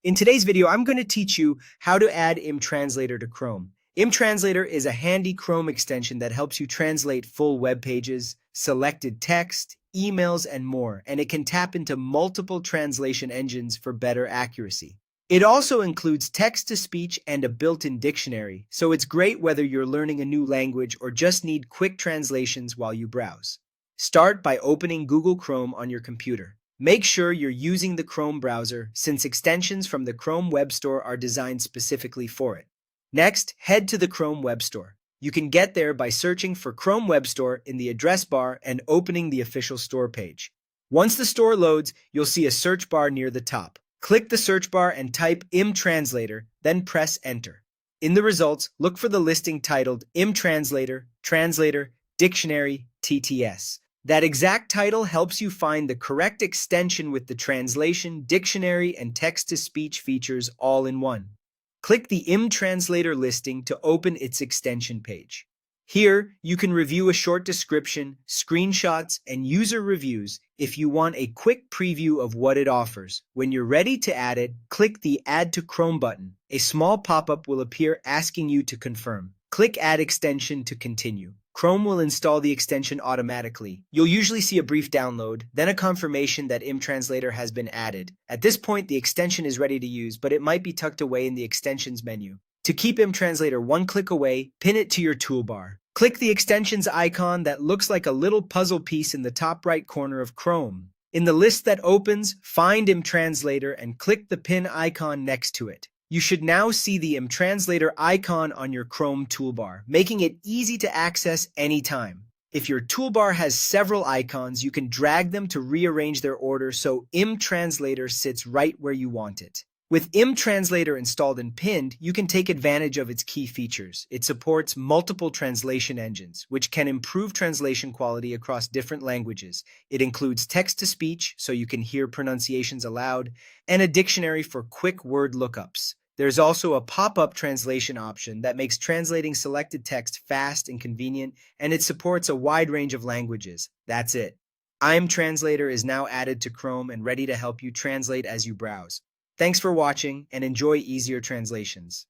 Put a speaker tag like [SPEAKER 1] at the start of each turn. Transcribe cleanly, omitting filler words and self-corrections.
[SPEAKER 1] In today's video, I'm going to teach you how to add ImTranslator to Chrome. ImTranslator is a handy Chrome extension that helps you translate full web pages, selected text, emails, and more, and it can tap into multiple translation engines for better accuracy. It also includes text-to-speech and a built-in dictionary, so it's great whether you're learning a new language or just need quick translations while you browse. Start by opening Google Chrome on your computer. Make sure you're using the Chrome browser, since extensions from the Chrome Web Store are designed specifically for it. Next, head to the Chrome Web Store. You can get there by searching for Chrome Web Store in the address bar and opening the official store page. Once the store loads, you'll see a search bar near the top. Click the search bar and type ImTranslator, then press Enter. In the results, look for the listing titled ImTranslator, Translator, Dictionary, TTS. That exact title helps you find the correct extension with the translation, dictionary, and text-to-speech features all in one. Click the ImTranslator listing to open its extension page. Here, you can review a short description, screenshots, and user reviews if you want a quick preview of what it offers. When you're ready to add it, click the Add to Chrome button. A small pop-up will appear asking you to confirm. Click Add Extension to continue. Chrome will install the extension automatically. You'll usually see a brief download, then a confirmation that ImTranslator has been added. At this point, the extension is ready to use, but it might be tucked away in the Extensions menu. To keep ImTranslator one click away, pin it to your toolbar. Click the extensions icon that looks like a little puzzle piece in the top right corner of Chrome. In the list that opens, find ImTranslator and click the pin icon next to it. You should now see the ImTranslator icon on your Chrome toolbar, making it easy to access anytime. If your toolbar has several icons, you can drag them to rearrange their order so ImTranslator sits right where you want it. With ImTranslator installed and pinned, you can take advantage of its key features. It supports multiple translation engines, which can improve translation quality across different languages. It includes text-to-speech, so you can hear pronunciations aloud, and a dictionary for quick word lookups. There's also a pop-up translation option that makes translating selected text fast and convenient, and it supports a wide range of languages. That's it. ImTranslator is now added to Chrome and ready to help you translate as you browse. Thanks for watching, and enjoy easier translations.